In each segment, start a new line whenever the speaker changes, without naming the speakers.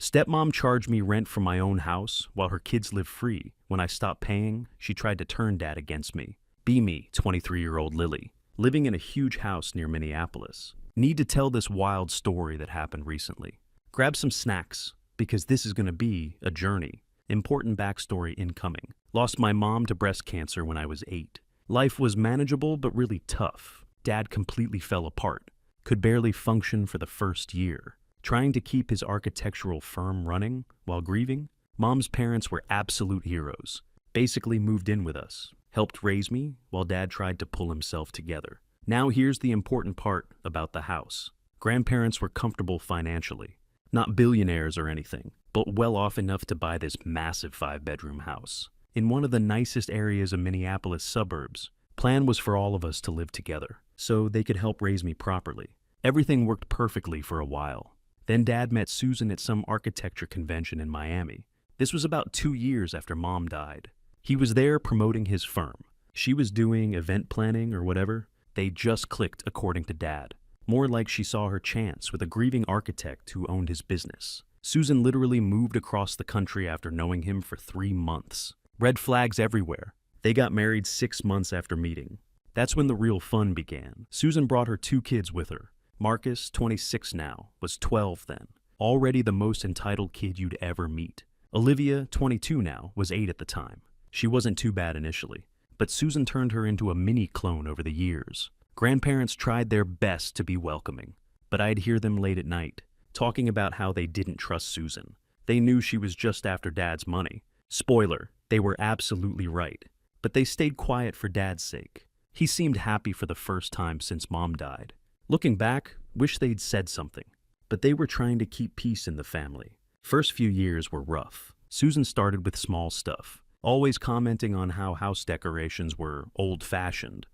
Stepmom charged me rent from my own house while her kids live free. When I stopped paying, she tried to turn dad against me. Be me, 23-year-old Lily, living in a huge house near Minneapolis. Need to tell this wild story that happened recently. Grab some snacks, because this is going to be a journey. Important backstory incoming. Lost my mom to breast cancer when I was 8. Life was manageable but really tough. Dad completely fell apart. Could barely function for the first year. Trying to keep his architectural firm running while grieving. Mom's parents were absolute heroes. Basically moved in with us. Helped raise me while Dad tried to pull himself together. Now here's the important part about the house. Grandparents were comfortable financially. Not billionaires or anything, but well off enough to buy this massive 5-bedroom house. In one of the nicest areas of Minneapolis suburbs. Plan was for all of us to live together, so they could help raise me properly. Everything worked perfectly for a while. Then Dad met Susan at some architecture convention in Miami. This was about 2 years after Mom died. He was there promoting his firm. She was doing event planning or whatever. They just clicked, according to Dad. More like she saw her chance with a grieving architect who owned his business. Susan literally moved across the country after knowing him for 3 months. Red flags everywhere. They got married 6 months after meeting. That's when the real fun began. Susan brought her 2 kids with her. Marcus, 26 now, was 12 then. Already the most entitled kid you'd ever meet. Olivia, 22 now, was 8 at the time. She wasn't too bad initially, but Susan turned her into a mini clone over the years. Grandparents tried their best to be welcoming, but I'd hear them late at night, talking about how they didn't trust Susan. They knew she was just after Dad's money. Spoiler, they were absolutely right. But they stayed quiet for Dad's sake. He seemed happy for the first time since Mom died. Looking back, wish they'd said something. But they were trying to keep peace in the family. First few years were rough. Susan started with small stuff, always commenting on how house decorations were old-fashioned.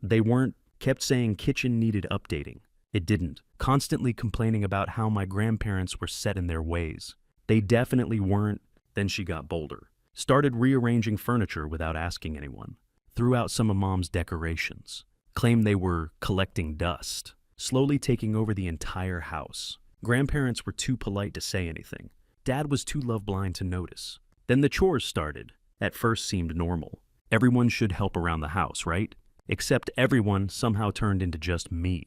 They weren't. Kept saying kitchen needed updating. It didn't. Constantly complaining about how my grandparents were set in their ways. They definitely weren't. Then she got bolder. Started rearranging furniture without asking anyone. Threw out some of Mom's decorations. Claimed they were collecting dust. Slowly taking over the entire house. Grandparents were too polite to say anything. Dad was too love-blind to notice. Then the chores started. At first seemed normal. Everyone should help around the house, right? Except everyone somehow turned into just me.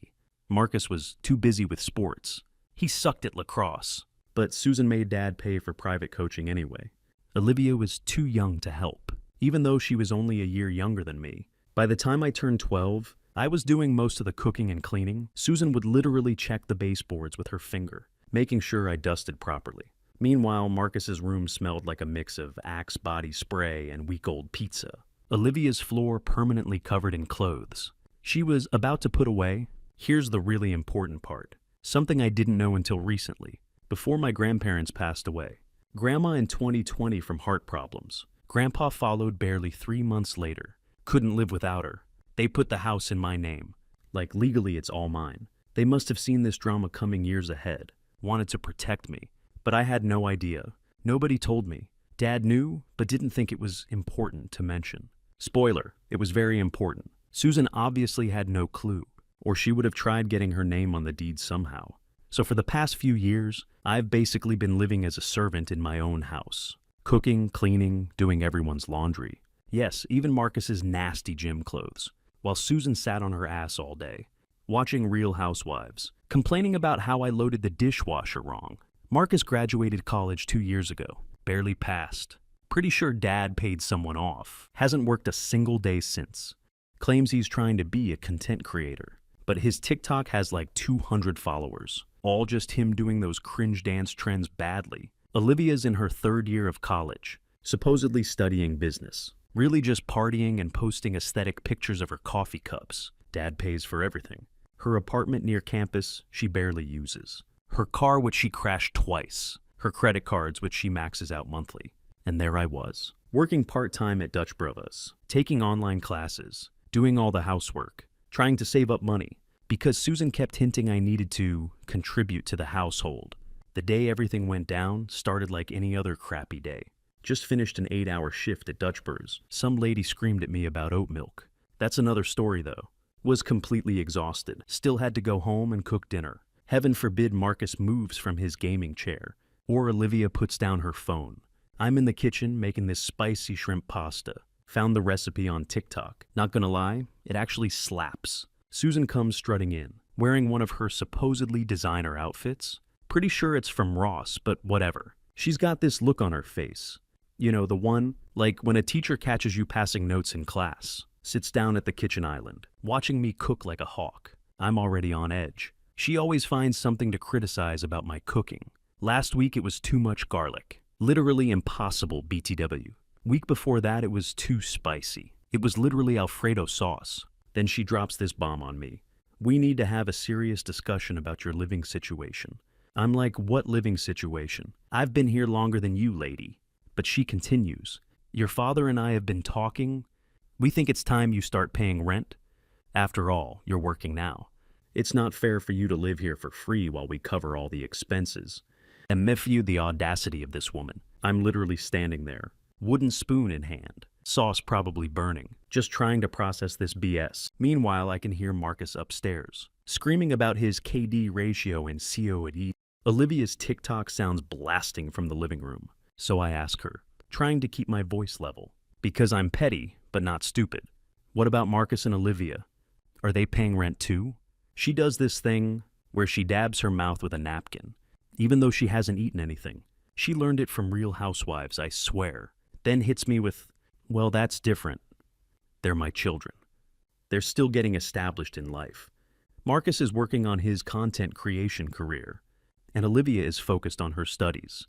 Marcus was too busy with sports. He sucked at lacrosse. But Susan made Dad pay for private coaching anyway. Olivia was too young to help, even though she was only a year younger than me. By the time I turned 12, I was doing most of the cooking and cleaning. Susan would literally check the baseboards with her finger, making sure I dusted properly. Meanwhile, Marcus's room smelled like a mix of Axe body spray and week-old pizza. Olivia's floor permanently covered in clothes. She was about to put away. Here's the really important part. Something I didn't know until recently, before my grandparents passed away. Grandma in 2020 from heart problems. Grandpa followed barely 3 months later. Couldn't live without her. They put the house in my name. Like legally it's all mine. They must have seen this drama coming years ahead. Wanted to protect me. But I had no idea. Nobody told me. Dad knew, but didn't think it was important to mention. Spoiler, it was very important. Susan obviously had no clue, or she would have tried getting her name on the deed somehow. So for the past few years, I've basically been living as a servant in my own house. Cooking, cleaning, doing everyone's laundry. Yes, even Marcus's nasty gym clothes. While Susan sat on her ass all day, watching Real Housewives, complaining about how I loaded the dishwasher wrong. Marcus graduated college 2 years ago, barely passed. Pretty sure Dad paid someone off. Hasn't worked a single day since. Claims he's trying to be a content creator. But his TikTok has like 200 followers. All just him doing those cringe dance trends badly. Olivia's in her 3rd year of college, supposedly studying business. Really just partying and posting aesthetic pictures of her coffee cups. Dad pays for everything. Her apartment near campus, she barely uses. Her car, which she crashed twice. Her credit cards, which she maxes out monthly. And there I was, working part-time at Dutch Brovas, taking online classes, doing all the housework, trying to save up money, because Susan kept hinting I needed to contribute to the household. The day everything went down started like any other crappy day. Just finished an 8-hour shift at Dutch Bros. Some lady screamed at me about oat milk. That's another story though. Was completely exhausted. Still had to go home and cook dinner. Heaven forbid Marcus moves from his gaming chair. Or Olivia puts down her phone. I'm in the kitchen making this spicy shrimp pasta. Found the recipe on TikTok. Not gonna lie, it actually slaps. Susan comes strutting in, wearing one of her supposedly designer outfits. Pretty sure it's from Ross, but whatever. She's got this look on her face. You know, the one, like when a teacher catches you passing notes in class. Sits down at the kitchen island, watching me cook like a hawk. I'm already on edge. She always finds something to criticize about my cooking. Last week it was too much garlic. Literally impossible, BTW. Week before that it was too spicy. It was literally Alfredo sauce. Then she drops this bomb on me. We need to have a serious discussion about your living situation. I'm like, what living situation? I've been here longer than you, lady. But she continues. Your father and I have been talking. We think it's time you start paying rent. After all, you're working now. It's not fair for you to live here for free while we cover all the expenses. And Mephew, the audacity of this woman. I'm literally standing there, wooden spoon in hand, sauce probably burning, just trying to process this BS. Meanwhile, I can hear Marcus upstairs, screaming about his KD ratio and COD. Olivia's TikTok sounds blasting from the living room. So I ask her, trying to keep my voice level. Because I'm petty, but not stupid. What about Marcus and Olivia? Are they paying rent too? She does this thing where she dabs her mouth with a napkin, even though she hasn't eaten anything. She learned it from Real Housewives, I swear. Then hits me with, well, that's different. They're my children. They're still getting established in life. Marcus is working on his content creation career, and Olivia is focused on her studies.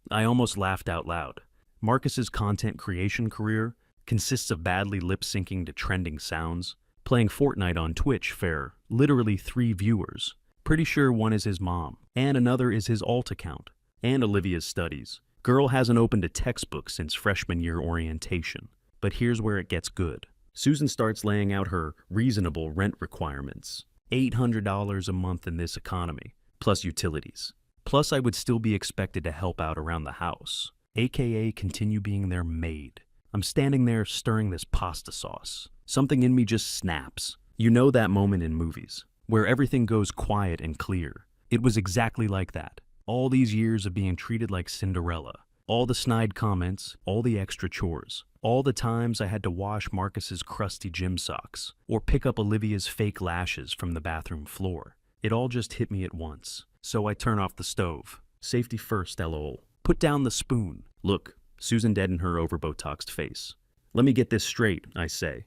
I almost laughed out loud. Marcus's content creation career consists of badly lip-syncing to trending sounds, playing Fortnite on Twitch for literally 3 viewers. Pretty sure one is his mom, and another is his alt account, and Olivia's studies. Girl hasn't opened a textbook since freshman year orientation. But here's where it gets good. Susan starts laying out her reasonable rent requirements. $800 a month in this economy, plus utilities. Plus I would still be expected to help out around the house, aka continue being their maid. I'm standing there stirring this pasta sauce. Something in me just snaps. You know that moment in movies, where everything goes quiet and clear. It was exactly like that. All these years of being treated like Cinderella. All the snide comments, all the extra chores. All the times I had to wash Marcus's crusty gym socks, or pick up Olivia's fake lashes from the bathroom floor. It all just hit me at once. So I turn off the stove. Safety first, lol. Put down the spoon. Look, Susan deadened her over-Botoxed face. Let me get this straight, I say.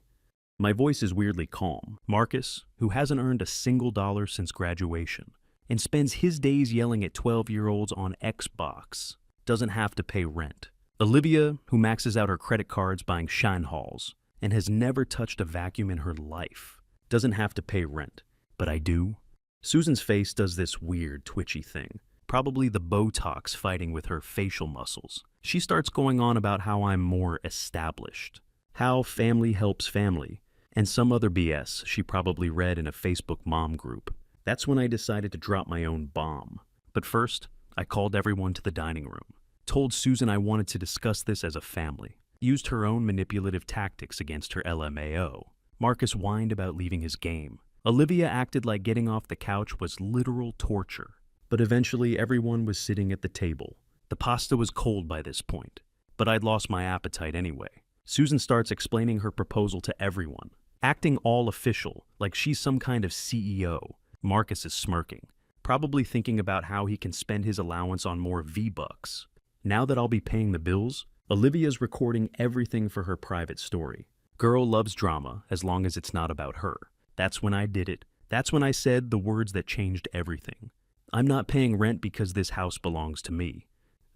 My voice is weirdly calm. Marcus, who hasn't earned a single dollar since graduation, and spends his days yelling at 12-year-olds on Xbox, doesn't have to pay rent. Olivia, who maxes out her credit cards buying shine hauls, and has never touched a vacuum in her life, doesn't have to pay rent. But I do. Susan's face does this weird, twitchy thing. Probably the Botox fighting with her facial muscles. She starts going on about how I'm more established. How family helps family. And some other BS she probably read in a Facebook mom group. That's when I decided to drop my own bomb. But first, I called everyone to the dining room. Told Susan I wanted to discuss this as a family. Used her own manipulative tactics against her LMAO. Marcus whined about leaving his game. Olivia acted like getting off the couch was literal torture. But eventually everyone was sitting at the table. The pasta was cold by this point, but I'd lost my appetite anyway. Susan starts explaining her proposal to everyone, acting all official, like she's some kind of CEO. Marcus is smirking, probably thinking about how he can spend his allowance on more V-Bucks. Now that I'll be paying the bills, Olivia's recording everything for her private story. Girl loves drama as long as it's not about her. That's when I did it. That's when I said the words that changed everything. I'm not paying rent because this house belongs to me.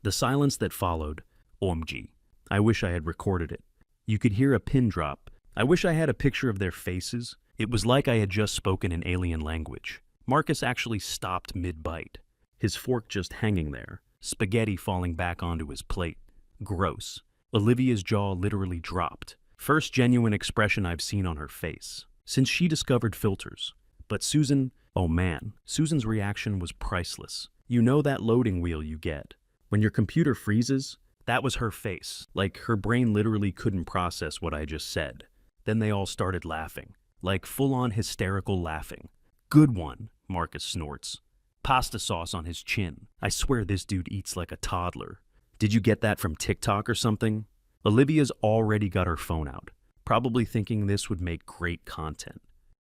The silence that followed, OMG. I wish I had recorded it. You could hear a pin drop. I wish I had a picture of their faces. It was like I had just spoken an alien language. Marcus actually stopped mid-bite, his fork just hanging there, spaghetti falling back onto his plate. Gross. Olivia's jaw literally dropped. First genuine expression I've seen on her face since she discovered filters. But Susan, oh man, Susan's reaction was priceless. You know that loading wheel you get when your computer freezes? That was her face, like her brain literally couldn't process what I just said. Then they all started laughing, like full-on hysterical laughing. Good one, Marcus snorts. Pasta sauce on his chin. I swear this dude eats like a toddler. Did you get that from TikTok or something? Olivia's already got her phone out, probably thinking this would make great content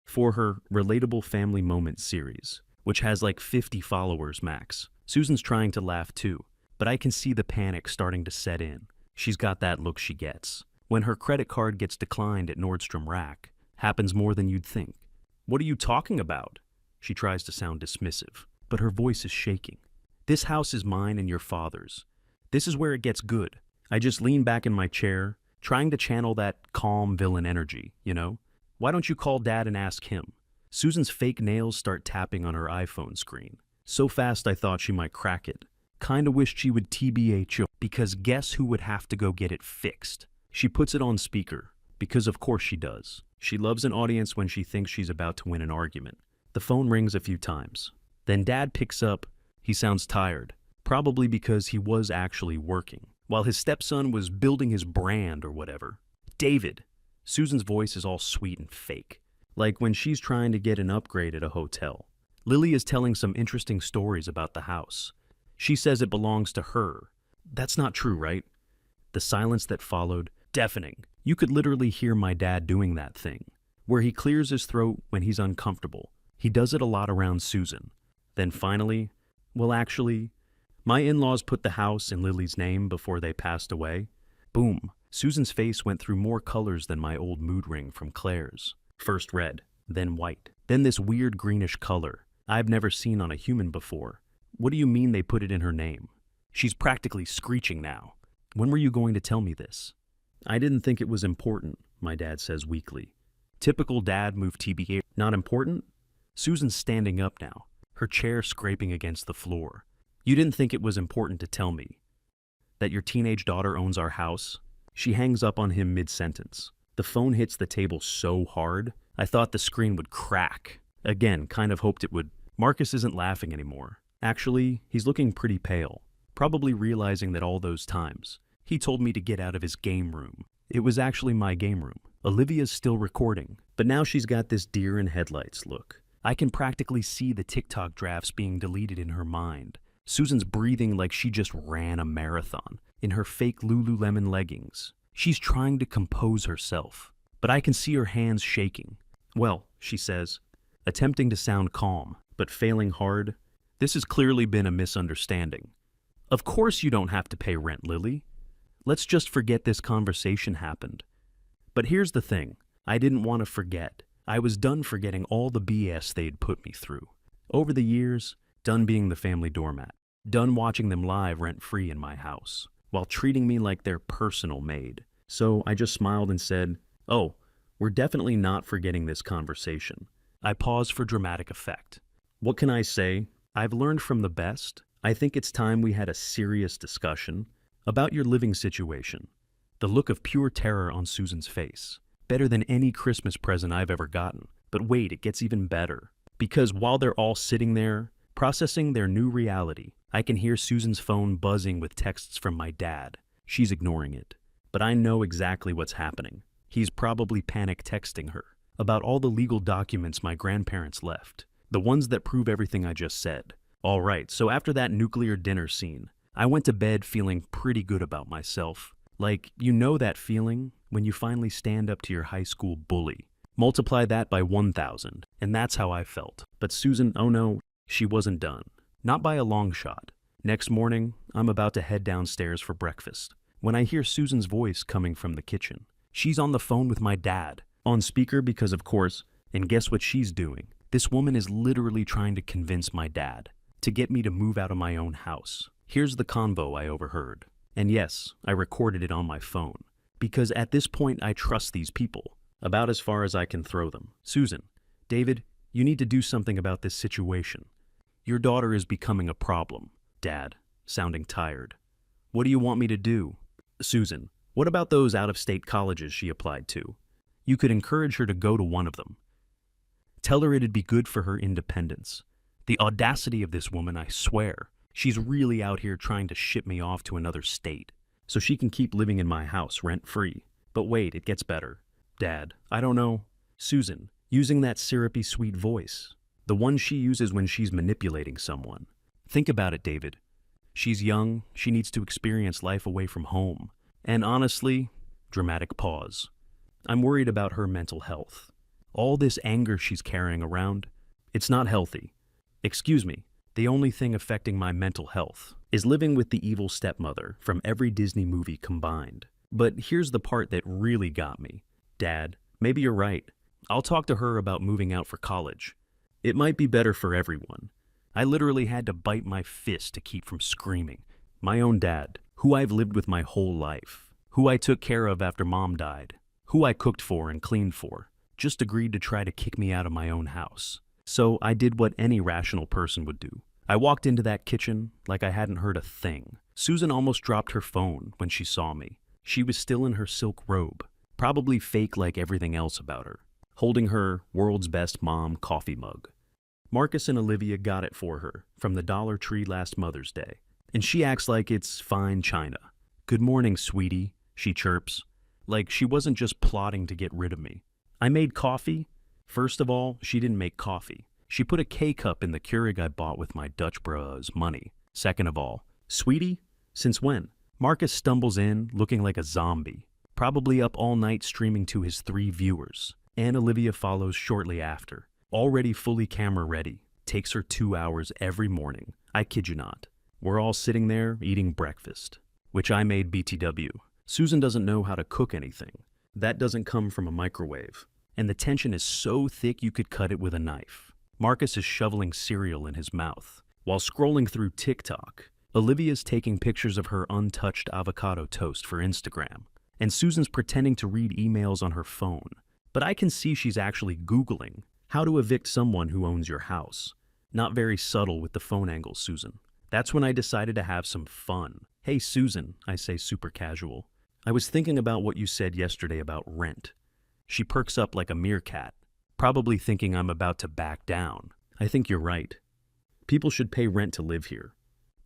for her Relatable Family Moments series, which has like 50 followers max. Susan's trying to laugh too, but I can see the panic starting to set in. She's got that look she gets when her credit card gets declined at Nordstrom Rack. Happens more than you'd think. What are you talking about? She tries to sound dismissive, but her voice is shaking. This house is mine and your father's. This is where it gets good. I just lean back in my chair, trying to channel that calm villain energy, you know? Why don't you call Dad and ask him? Susan's fake nails start tapping on her iPhone screen. So fast I thought she might crack it. Kinda wished she would TBH, because guess who would have to go get it fixed? She puts it on speaker, because of course she does. She loves an audience when she thinks she's about to win an argument. The phone rings a few times. Then Dad picks up. He sounds tired, probably because he was actually working, while his stepson was building his brand or whatever. David. Susan's voice is all sweet and fake, like when she's trying to get an upgrade at a hotel. Lily is telling some interesting stories about the house. She says it belongs to her. That's not true, right? The silence that followed, deafening. You could literally hear my dad doing that thing, where he clears his throat when he's uncomfortable. He does it a lot around Susan. Then finally, well actually, my in-laws put the house in Lily's name before they passed away. Boom. Susan's face went through more colors than my old mood ring from Claire's. First red, then white, then this weird greenish color I've never seen on a human before. What do you mean they put it in her name? She's practically screeching now. When were you going to tell me this? I didn't think it was important, my dad says weakly. Typical dad move TBA. Not important? Susan's standing up now, her chair scraping against the floor. You didn't think it was important to tell me that your teenage daughter owns our house? She hangs up on him mid-sentence. The phone hits the table so hard, I thought the screen would crack. Again, kind of hoped it would. Marcus isn't laughing anymore. Actually, he's looking pretty pale, probably realizing that all those times he told me to get out of his game room. It was actually my game room. Olivia's still recording, but now she's got this deer in headlights look. I can practically see the TikTok drafts being deleted in her mind. Susan's breathing like she just ran a marathon in her fake Lululemon leggings. She's trying to compose herself, but I can see her hands shaking. Well, she says, attempting to sound calm, but failing hard. This has clearly been a misunderstanding. Of course you don't have to pay rent, Lily. Let's just forget this conversation happened. But here's the thing. I didn't want to forget. I was done forgetting all the BS they'd put me through. Over the years, done being the family doormat. Done watching them live rent-free in my house, while treating me like their personal maid. So I just smiled and said, oh, we're definitely not forgetting this conversation. I paused for dramatic effect. What can I say? I've learned from the best. I think it's time we had a serious discussion about your living situation. The look of pure terror on Susan's face. Better than any Christmas present I've ever gotten. But wait, it gets even better. Because while they're all sitting there, processing their new reality, I can hear Susan's phone buzzing with texts from my dad. She's ignoring it. But I know exactly what's happening. He's probably panic texting her about all the legal documents my grandparents left. The ones that prove everything I just said. All right, so after that nuclear dinner scene, I went to bed feeling pretty good about myself. Like, you know that feeling when you finally stand up to your high school bully. Multiply that by 1,000, and that's how I felt. But Susan, oh no, she wasn't done. Not by a long shot. Next morning, I'm about to head downstairs for breakfast, when I hear Susan's voice coming from the kitchen. She's on the phone with my dad, on speaker because of course, and guess what she's doing? This woman is literally trying to convince my dad to get me to move out of my own house. Here's the convo I overheard. And yes, I recorded it on my phone, because at this point I trust these people, about as far as I can throw them. Susan, David, you need to do something about this situation. Your daughter is becoming a problem. Dad, sounding tired. What do you want me to do? Susan, what about those out-of-state colleges she applied to? You could encourage her to go to one of them. Tell her it'd be good for her independence. The audacity of this woman, I swear. She's really out here trying to ship me off to another state, so she can keep living in my house rent-free. But wait, it gets better. Dad, I don't know. Susan, using that syrupy sweet voice. The one she uses when she's manipulating someone. Think about it, David. She's young, she needs to experience life away from home. And honestly, dramatic pause. I'm worried about her mental health. All this anger she's carrying around, it's not healthy. Excuse me, the only thing affecting my mental health is living with the evil stepmother from every Disney movie combined. But here's the part that really got me. Dad, maybe you're right. I'll talk to her about moving out for college. It might be better for everyone. I literally had to bite my fist to keep from screaming. My own dad, who I've lived with my whole life, who I took care of after Mom died, who I cooked for and cleaned for, just agreed to try to kick me out of my own house. So I did what any rational person would do. I walked into that kitchen like I hadn't heard a thing. Susan almost dropped her phone when she saw me. She was still in her silk robe, probably fake like everything else about her, holding her world's best mom coffee mug. Marcus and Olivia got it for her from the Dollar Tree last Mother's Day, and she acts like it's fine china. "Good morning, sweetie," she chirps, like she wasn't just plotting to get rid of me. I made coffee. First of all, she didn't make coffee. She put a K-cup in the Keurig I bought with my Dutch bros money. Second of all, "Sweetie? Since when?" Marcus stumbles in, looking like a zombie, probably up all night streaming to his 3 viewers. And Olivia follows shortly after, already fully camera ready. Takes her 2 hours every morning. I kid you not. We're all sitting there eating breakfast, which I made BTW. Susan doesn't know how to cook anything. That doesn't come from a microwave. And the tension is so thick you could cut it with a knife. Marcus is shoveling cereal in his mouth. While scrolling through TikTok, Olivia's taking pictures of her untouched avocado toast for Instagram. And Susan's pretending to read emails on her phone. But I can see she's actually Googling how to evict someone who owns your house. Not very subtle with the phone angle, Susan. That's when I decided to have some fun. "Hey, Susan," I say super casual. "I was thinking about what you said yesterday about rent." She perks up like a meerkat, probably thinking I'm about to back down. I think you're right. People should pay rent to live here.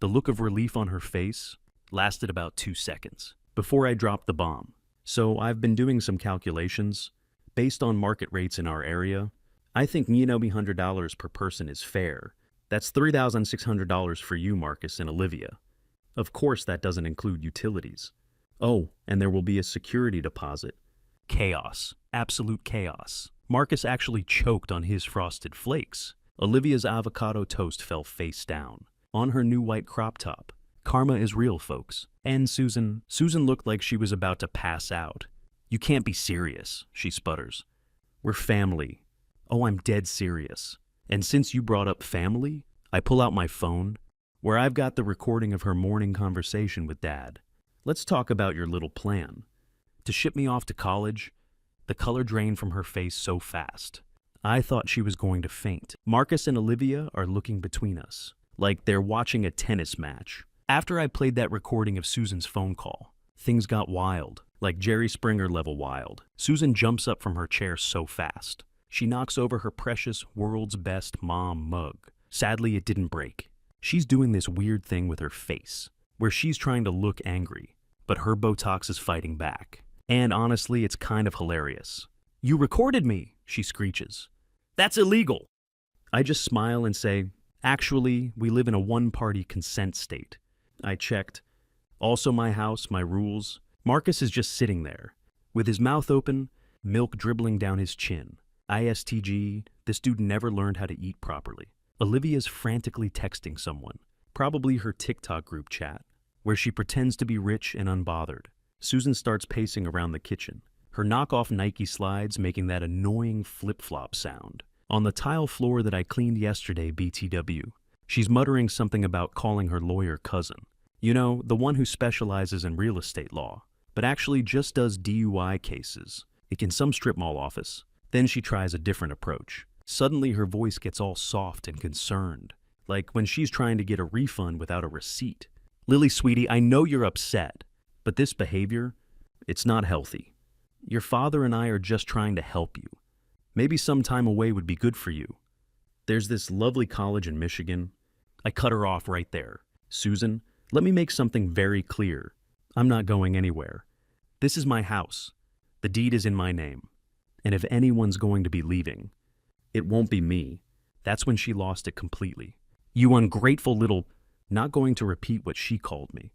The look of relief on her face lasted about 2 seconds before I dropped the bomb. So I've been doing some calculations. Based on market rates in our area, I think $100 per person is fair. That's $3,600 for you, Marcus and Olivia. Of course, that doesn't include utilities. Oh, and there will be a security deposit. Chaos. Absolute chaos. Marcus actually choked on his frosted flakes. Olivia's avocado toast fell face down on her new white crop top. Karma is real, folks. And Susan looked like she was about to pass out. "You can't be serious," she sputters. "We're family." "Oh, I'm dead serious." And since you brought up family, I pull out my phone, where I've got the recording of her morning conversation with Dad. "Let's talk about your little plan. To ship me off to college." The color drained from her face so fast. I thought she was going to faint. Marcus and Olivia are looking between us, like they're watching a tennis match. After I played that recording of Susan's phone call, things got wild, like Jerry Springer level wild. Susan jumps up from her chair so fast. She knocks over her precious world's best mom mug. Sadly, it didn't break. She's doing this weird thing with her face, where she's trying to look angry, but her Botox is fighting back. And honestly, it's kind of hilarious. "You recorded me," she screeches. "That's illegal." I just smile and say, "Actually, we live in a one-party consent state." I checked. Also my house, my rules. Marcus is just sitting there, with his mouth open, milk dribbling down his chin. ISTG, this dude never learned how to eat properly. Olivia's frantically texting someone, probably her TikTok group chat, where she pretends to be rich and unbothered. Susan starts pacing around the kitchen, her knockoff Nike slides making that annoying flip-flop sound. On the tile floor that I cleaned yesterday, BTW, she's muttering something about calling her lawyer cousin. You know, the one who specializes in real estate law, but actually just does DUI cases, like in some strip mall office. Then she tries a different approach. Suddenly her voice gets all soft and concerned, like when she's trying to get a refund without a receipt. "Lily, sweetie, I know you're upset, but this behavior, it's not healthy. Your father and I are just trying to help you. Maybe some time away would be good for you. There's this lovely college in Michigan." I cut her off right there. "Susan, let me make something very clear. I'm not going anywhere. This is my house. The deed is in my name. And if anyone's going to be leaving, it won't be me. That's when she lost it completely. You ungrateful little... Not going to repeat what she called me.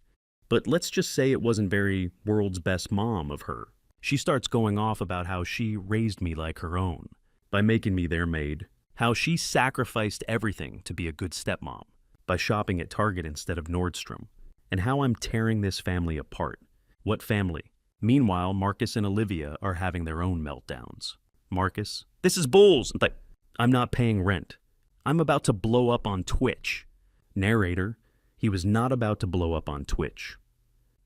But let's just say it wasn't very world's best mom of her. She starts going off about how she raised me like her own, by making me their maid. How she sacrificed everything to be a good stepmom, by shopping at Target instead of Nordstrom. And how I'm tearing this family apart. What family? Meanwhile, Marcus and Olivia are having their own meltdowns. Marcus, this is bulls! I'm not paying rent. I'm about to blow up on Twitch. Narrator, he was not about to blow up on Twitch.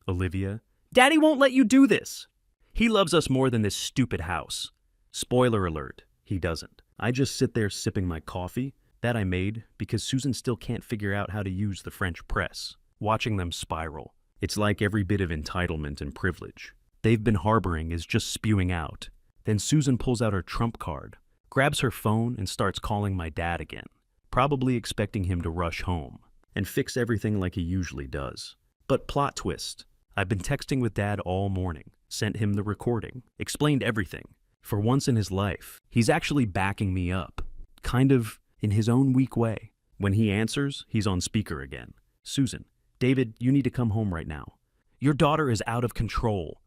Olivia, Daddy won't let you do this. He loves us more than this stupid house. Spoiler alert, he doesn't. I just sit there sipping my coffee, that I made because Susan still can't figure out how to use the French press, watching them spiral. It's like every bit of entitlement and privilege they've been harboring is just spewing out. Then Susan pulls out her trump card, grabs her phone and starts calling my dad again, probably expecting him to rush home and fix everything like he usually does. But plot twist, I've been texting with Dad all morning, sent him the recording, explained everything. For once in his life, he's actually backing me up, kind of in his own weak way. When he answers, he's on speaker again. Susan, David, you need to come home right now. Your daughter is out of control.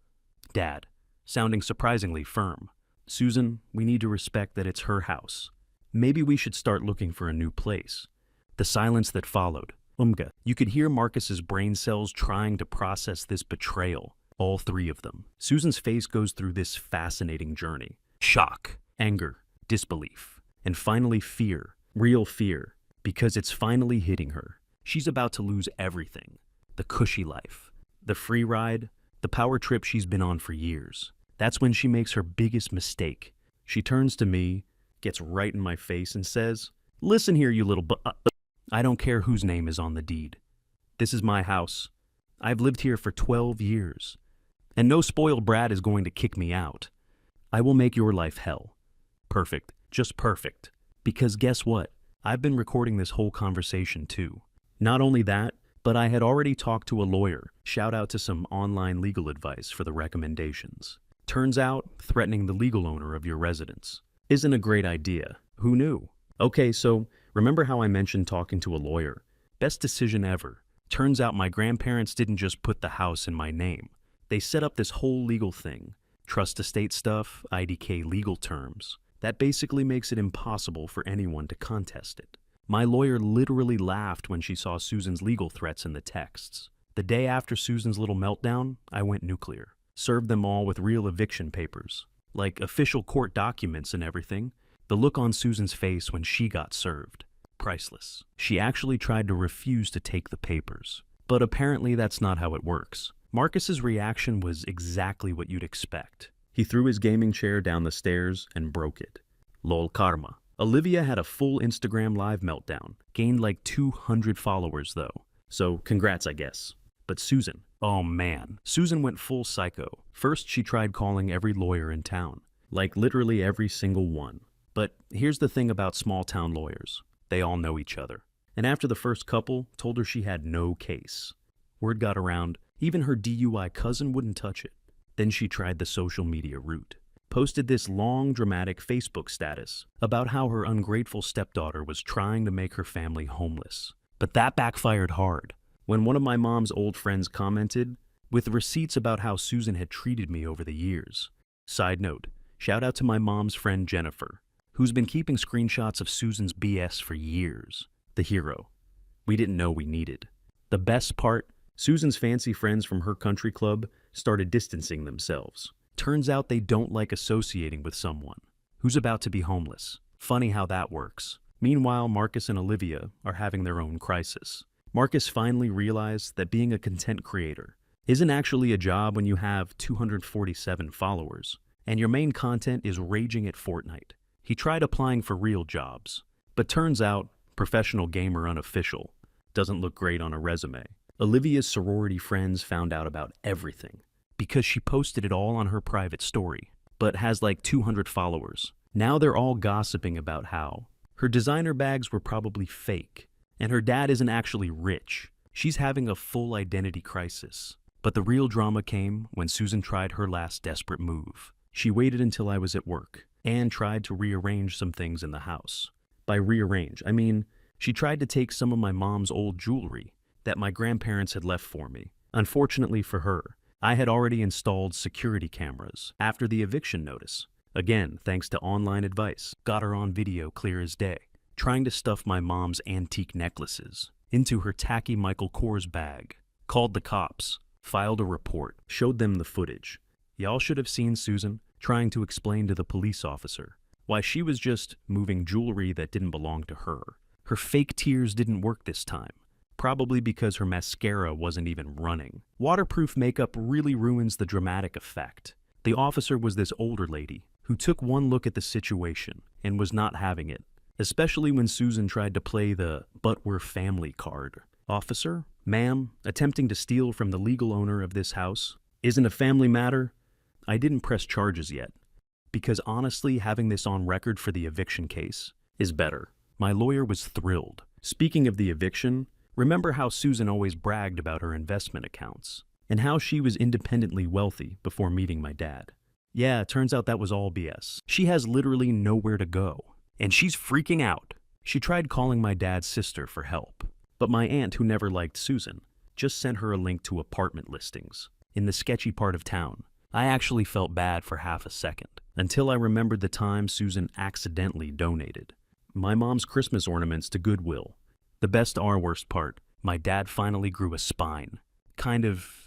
Dad, sounding surprisingly firm. Susan, we need to respect that it's her house. Maybe we should start looking for a new place. The silence that followed. You could hear Marcus's brain cells trying to process this betrayal. All three of them. Susan's face goes through this fascinating journey. Shock, anger, disbelief, and finally fear. Real fear, because it's finally hitting her. She's about to lose everything. The cushy life, the free ride, the power trip she's been on for years. That's when she makes her biggest mistake. She turns to me, gets right in my face and says, "Listen here, you little I don't care whose name is on the deed. This is my house. I've lived here for 12 years. And no spoiled brat is going to kick me out. I will make your life hell. Perfect. Just perfect. Because guess what? I've been recording this whole conversation too. Not only that, but I had already talked to a lawyer. Shout out to some online legal advice for the recommendations. Turns out, threatening the legal owner of your residence isn't a great idea. Who knew? Okay, so remember how I mentioned talking to a lawyer? Best decision ever. Turns out my grandparents didn't just put the house in my name. They set up this whole legal thing. Trust estate stuff, IDK legal terms. That basically makes it impossible for anyone to contest it. My lawyer literally laughed when she saw Susan's legal threats in the texts. The day after Susan's little meltdown, I went nuclear. Served them all with real eviction papers. Like official court documents and everything. The look on Susan's face when she got served. Priceless. She actually tried to refuse to take the papers. But apparently that's not how it works. Marcus's reaction was exactly what you'd expect. He threw his gaming chair down the stairs and broke it. Lol karma. Olivia had a full Instagram live meltdown. Gained like 200 followers though. So congrats, I guess. But Susan, oh man. Susan went full psycho. First she tried calling every lawyer in town. Like literally every single one. But here's the thing about small town lawyers. They all know each other. And after the first couple told her she had no case. Word got around, even her DUI cousin wouldn't touch it. Then she tried the social media route. Posted this long, dramatic Facebook status about how her ungrateful stepdaughter was trying to make her family homeless. But that backfired hard. When one of my mom's old friends commented, with receipts about how Susan had treated me over the years. Side note, shout out to my mom's friend Jennifer, who's been keeping screenshots of Susan's BS for years. The hero. We didn't know we needed. The best part, Susan's fancy friends from her country club started distancing themselves. Turns out they don't like associating with someone who's about to be homeless. Funny how that works. Meanwhile, Marcus and Olivia are having their own crisis. Marcus finally realized that being a content creator isn't actually a job when you have 247 followers, and your main content is raging at Fortnite. He tried applying for real jobs, but turns out, professional gamer unofficial, doesn't look great on a resume. Olivia's sorority friends found out about everything, because she posted it all on her private story, but has like 200 followers. Now they're all gossiping about how her designer bags were probably fake, and her dad isn't actually rich. She's having a full identity crisis. But the real drama came when Susan tried her last desperate move. She waited until I was at work, and tried to rearrange some things in the house. By rearrange, I mean, she tried to take some of my mom's old jewelry that my grandparents had left for me. Unfortunately for her, I had already installed security cameras after the eviction notice. Again, thanks to online advice, got her on video clear as day, trying to stuff my mom's antique necklaces into her tacky Michael Kors bag. Called the cops, filed a report, showed them the footage. Y'all should have seen Susan trying to explain to the police officer why she was just moving jewelry that didn't belong to her. Her fake tears didn't work this time, probably because her mascara wasn't even running. Waterproof makeup really ruins the dramatic effect. The officer was this older lady who took one look at the situation and was not having it, especially when Susan tried to play the "but we're family" card. Officer, ma'am, attempting to steal from the legal owner of this house isn't a family matter. I didn't press charges yet, because honestly, having this on record for the eviction case is better. My lawyer was thrilled. Speaking of the eviction, remember how Susan always bragged about her investment accounts and how she was independently wealthy before meeting my dad? Yeah, it turns out that was all BS. She has literally nowhere to go, and she's freaking out. She tried calling my dad's sister for help, but my aunt, who never liked Susan, just sent her a link to apartment listings in the sketchy part of town. I actually felt bad for half a second, until I remembered the time Susan accidentally donated my mom's Christmas ornaments to Goodwill. The best or worst part, my dad finally grew a spine.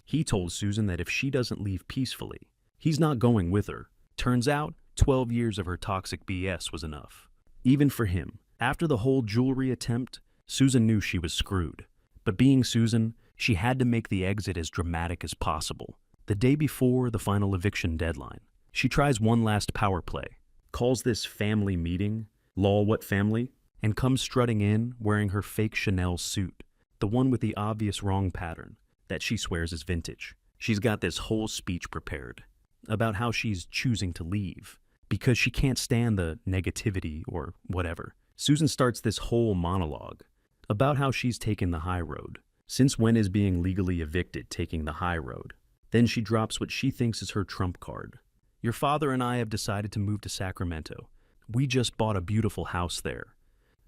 He told Susan that if she doesn't leave peacefully, he's not going with her. Turns out, 12 years of her toxic BS was enough. Even for him. After the whole jewelry attempt, Susan knew she was screwed. But being Susan, she had to make the exit as dramatic as possible. The day before the final eviction deadline, she tries one last power play, calls this family meeting, lol what family, and comes strutting in wearing her fake Chanel suit, the one with the obvious wrong pattern that she swears is vintage. She's got this whole speech prepared about how she's choosing to leave because she can't stand the negativity or whatever. Susan starts this whole monologue about how she's taken the high road. Since when is being legally evicted taking the high road? Then she drops what she thinks is her trump card. Your father and I have decided to move to Sacramento. We just bought a beautiful house there.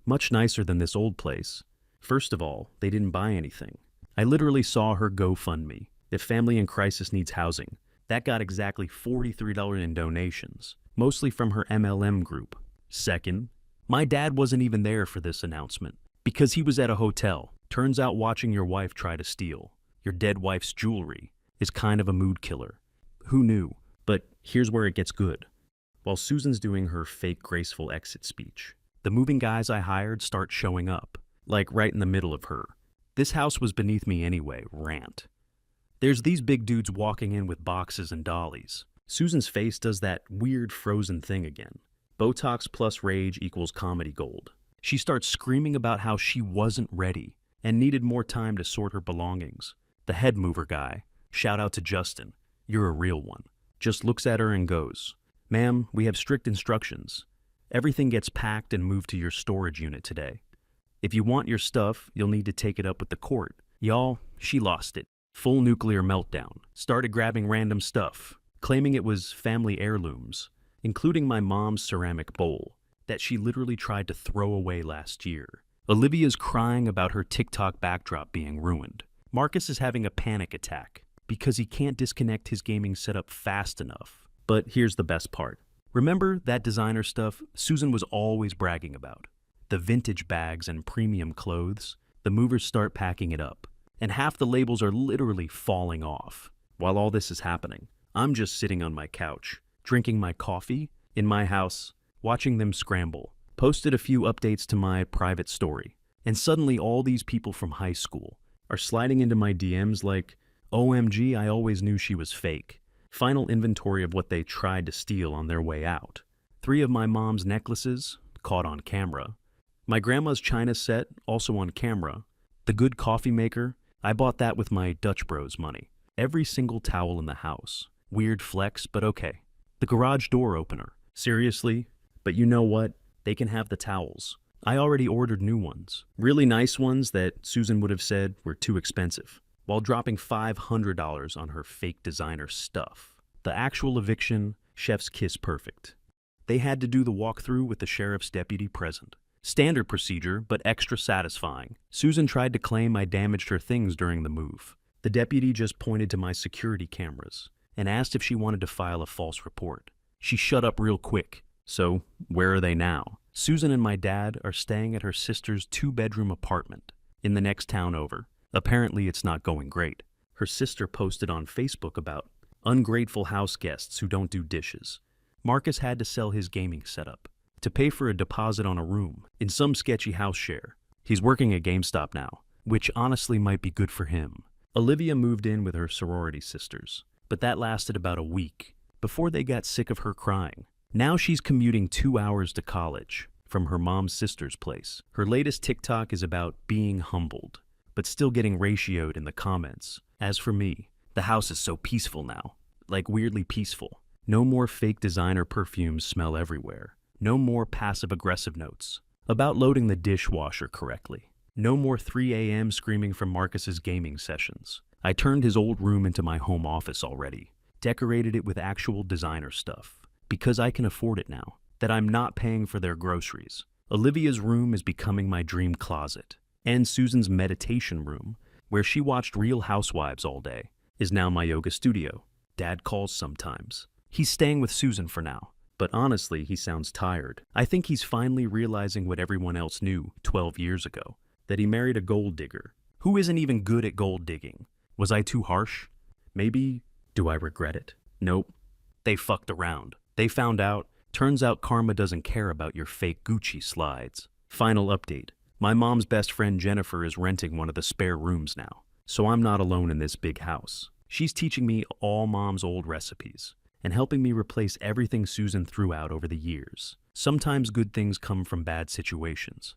Much nicer than this old place. First of all, they didn't buy anything. I literally saw her GoFundMe. If family in crisis needs housing, that got exactly $43 in donations, mostly from her MLM group. Second, my dad wasn't even there for this announcement because he was at a hotel. Turns out watching your wife try to steal your dead wife's jewelry is kind of a mood killer. Who knew? But here's where it gets good. While Susan's doing her fake graceful exit speech, the moving guys I hired start showing up, like right in the middle of her "this house was beneath me anyway" rant. There's these big dudes walking in with boxes and dollies. Susan's face does that weird frozen thing again. Botox plus rage equals comedy gold. She starts screaming about how she wasn't ready and needed more time to sort her belongings. The head mover guy, shout out to Justin, you're a real one, just looks at her and goes, "Ma'am, we have strict instructions. Everything gets packed and moved to your storage unit today. If you want your stuff, you'll need to take it up with the court." Y'all, she lost it. Full nuclear meltdown. Started grabbing random stuff, claiming it was family heirlooms, including my mom's ceramic bowl that she literally tried to throw away last year. Olivia's crying about her TikTok backdrop being ruined. Marcus is having a panic attack because he can't disconnect his gaming setup fast enough. But here's the best part. Remember that designer stuff Susan was always bragging about? The vintage bags and premium clothes? The movers start packing it up, and half the labels are literally falling off. While all this is happening, I'm just sitting on my couch, drinking my coffee in my house, watching them scramble. Posted a few updates to my private story, and suddenly all these people from high school are sliding into my DMs like, "OMG, I always knew she was fake." Final inventory of what they tried to steal on their way out. 3 of my mom's necklaces, caught on camera. My grandma's china set, also on camera. The good coffee maker, I bought that with my Dutch Bros money. Every single towel in the house. Weird flex, but okay. The garage door opener. Seriously? But you know what? They can have the towels. I already ordered new ones. Really nice ones that Susan would have said were too expensive, while dropping $500 on her fake designer stuff. The actual eviction, chef's kiss perfect. They had to do the walkthrough with the sheriff's deputy present. Standard procedure, but extra satisfying. Susan tried to claim I damaged her things during the move. The deputy just pointed to my security cameras and asked if she wanted to file a false report. She shut up real quick. So, where are they now? Susan and my dad are staying at her sister's 2-bedroom apartment in the next town over. Apparently, it's not going great. Her sister posted on Facebook about ungrateful house guests who don't do dishes. Marcus had to sell his gaming setup to pay for a deposit on a room in some sketchy house share. He's working at GameStop now, which honestly might be good for him. Olivia moved in with her sorority sisters, but that lasted about a week before they got sick of her crying. Now she's commuting 2 hours to college from her mom's sister's place. Her latest TikTok is about being humbled, but still getting ratioed in the comments. As for me, the house is so peaceful now, like weirdly peaceful. No more fake designer perfumes smell everywhere. No more passive-aggressive notes about loading the dishwasher correctly. No more 3 a.m. screaming from Marcus's gaming sessions. I turned his old room into my home office already, decorated it with actual designer stuff, because I can afford it now, that I'm not paying for their groceries. Olivia's room is becoming my dream closet, and Susan's meditation room, where she watched Real Housewives all day, is now my yoga studio. Dad calls sometimes. He's staying with Susan for now. But honestly, he sounds tired. I think he's finally realizing what everyone else knew 12 years ago, that he married a gold digger who isn't even good at gold digging. Was I too harsh? Maybe. Do I regret it? Nope. They fucked around. They found out. Turns out karma doesn't care about your fake Gucci slides. Final update. My mom's best friend Jennifer is renting one of the spare rooms now, so I'm not alone in this big house. She's teaching me all Mom's old recipes and helping me replace everything Susan threw out over the years. Sometimes good things come from bad situations.